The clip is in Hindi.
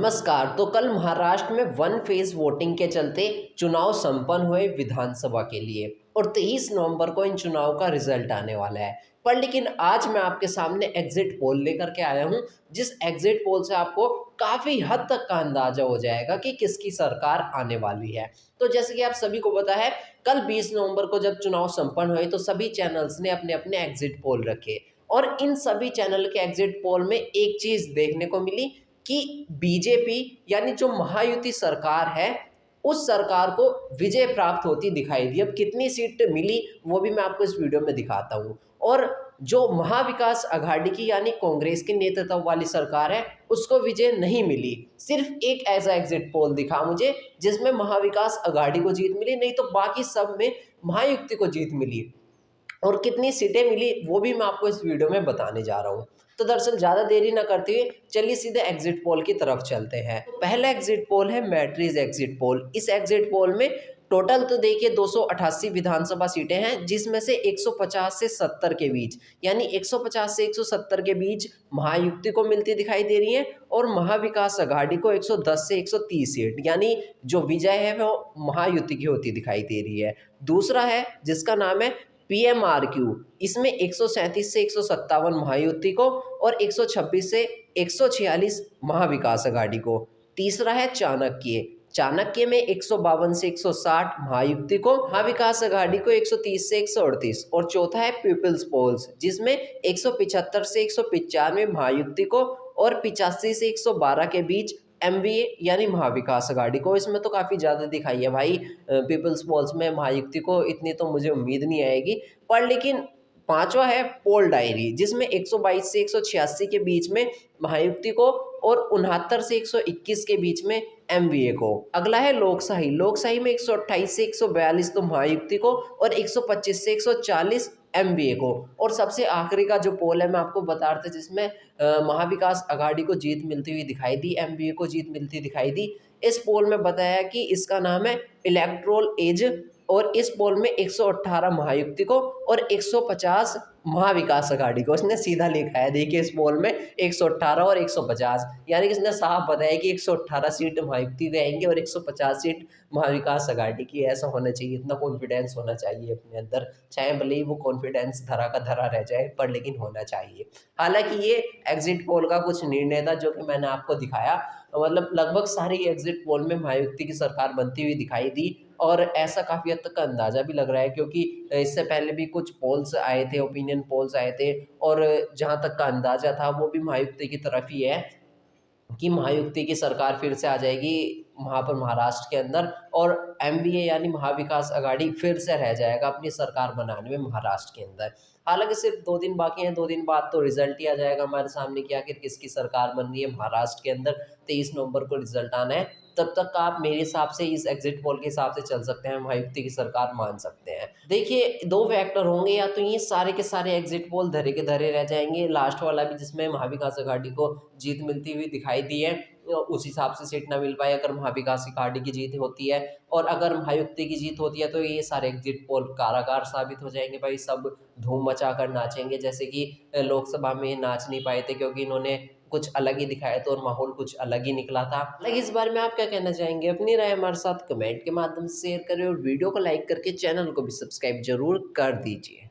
नमस्कार। तो कल महाराष्ट्र में वन फेज वोटिंग के चलते चुनाव संपन्न हुए विधानसभा के लिए और 23 नवंबर को इन चुनाव का रिजल्ट आने वाला है। पर लेकिन आज मैं आपके सामने एग्जिट पोल लेकर के आया हूं, जिस एग्जिट पोल से आपको काफ़ी हद तक का अंदाजा हो जाएगा कि किसकी सरकार आने वाली है। तो जैसे कि आप सभी को पता है, कल 20 नवंबर को जब चुनाव संपन्न हुए तो सभी चैनल्स ने अपने अपने एग्जिट पोल रखे और इन सभी चैनल के एग्जिट पोल में एक चीज़ देखने को मिली कि बीजेपी यानी जो महायुति सरकार है, उस सरकार को विजय प्राप्त होती दिखाई दी। अब कितनी सीट मिली वो भी मैं आपको इस वीडियो में दिखाता हूँ। और जो महाविकास अघाड़ी की यानी कांग्रेस के नेतृत्व वाली सरकार है, उसको विजय नहीं मिली। सिर्फ एक ऐसा एग्जिट पोल दिखा मुझे जिसमें महाविकास अघाड़ी को जीत मिली, नहीं तो बाकी सब में महायुति को जीत मिली। और कितनी सीटें मिली वो भी मैं आपको इस वीडियो में बताने जा रहा हूँ। तो दरअसल ज़्यादा देरी ना करते हुए चलिए सीधे एग्जिट पोल की तरफ चलते हैं। तो पहला एग्जिट पोल है मैट्रिज एग्जिट पोल। इस एग्जिट पोल में टोटल तो देखिए 288 विधानसभा सीटें हैं, जिसमें से 150 से 70 के बीच यानी 150 से 170 के बीच महायुति को मिलती दिखाई दे रही है और महाविकास अघाड़ी को 110 से 130 सीट यानी जो विजय है वो महायुति की होती दिखाई दे रही है। दूसरा है जिसका नाम है PMRQ। इसमें 137 से 157 महायुति को और 126 से 146 महाविकास अघाड़ी को। तीसरा है चाणक्य। चाणक्य में 152 से 160 महायुति को, महाविकास अघाड़ी को 130 से 138। और चौथा है पीपल्स पोल्स, जिसमें 175 से 195 महायुति को और 85 से 112 के बीच MVA यानी महाविकास अघाड़ी को। इसमें तो काफ़ी ज़्यादा दिखाई है भाई। पीपल्स पोल्स में महायुति को इतनी तो मुझे उम्मीद नहीं आएगी। पर लेकिन पांचवा है पोल डायरी, जिसमें 122 से 186 के बीच में महायुति को और 69 से 121 के बीच में MVA को। अगला है लोकशाही। लोकशाही में 128 से 142 तो महायुति को और 125 से 140 MVA को। और सबसे आखिरी का जो पोल है मैं आपको बता रहा था, जिसमें महाविकास अघाड़ी को जीत मिलती हुई दिखाई दी, MVA को जीत मिलती दिखाई दी। इस पोल में बताया कि इसका नाम है इलेक्ट्रोल एज और इस पोल में 118 महायुति को और 150 महाविकास अघाड़ी को। इसने सीधा लिखा है, देखिए इस पोल में 118 और 150 यानी कि इसने साफ बताया कि 118 सीट महायुति के आएंगे और 150 सीट महाविकास अघाड़ी की। ऐसा होना चाहिए, इतना कॉन्फिडेंस होना चाहिए अपने अंदर, चाहे भले ही वो कॉन्फिडेंस धरा का धरा रह जाए, पर लेकिन होना चाहिए। हालांकि ये एग्जिट पोल का कुछ निर्णय था जो कि मैंने आपको दिखाया। मतलब लगभग सारी एग्जिट पोल में महायुति की सरकार बनती हुई दिखाई दी और ऐसा काफ़ी हद तक का अंदाज़ा भी लग रहा है, क्योंकि इससे पहले भी कुछ पोल्स आए थे, ओपिनियन पोल्स आए थे, और जहाँ तक का अंदाज़ा था वो भी महायुति की तरफ ही है कि महायुति की सरकार फिर से आ जाएगी वहाँ पर महाराष्ट्र के अंदर और MVA यानी महाविकास अघाड़ी फिर से रह जाएगा अपनी सरकार बनाने में महाराष्ट्र के अंदर। हालांकि सिर्फ 2 दिन बाकी हैं, 2 दिन बाद तो रिजल्ट ही आ जाएगा हमारे सामने कि आखिर किसकी सरकार बन रही है महाराष्ट्र के अंदर। 23 नवंबर को रिजल्ट आना है, तब तक का आप मेरे हिसाब से इस एग्जिट पोल के हिसाब से चल सकते हैं, महायुति की सरकार मान सकते हैं। देखिए 2 फैक्टर होंगे, या तो ये सारे के सारे एग्जिट पोल धरे के धरे रह जाएंगे, लास्ट वाला भी जिसमें महाविकास अघाड़ी को जीत मिलती हुई दिखाई दी है उस हिसाब से सीट ना मिल पाए अगर महाविकास अघाड़ी की जीत होती है, और अगर महायुति की जीत होती है तो ये सारे एग्जिट पोल कारागार साबित हो जाएंगे भाई। सब धूम मचा कर नाचेंगे, जैसे कि लोकसभा में नाच नहीं पाए थे क्योंकि इन्होंने कुछ अलग ही दिखाया था और माहौल कुछ अलग ही निकला था। लेकिन इस बारे में आप क्या कहना चाहेंगे? अपनी राय हमारे साथ कमेंट के माध्यम से शेयर करें और वीडियो को लाइक करके चैनल को भी सब्सक्राइब जरूर कर दीजिए।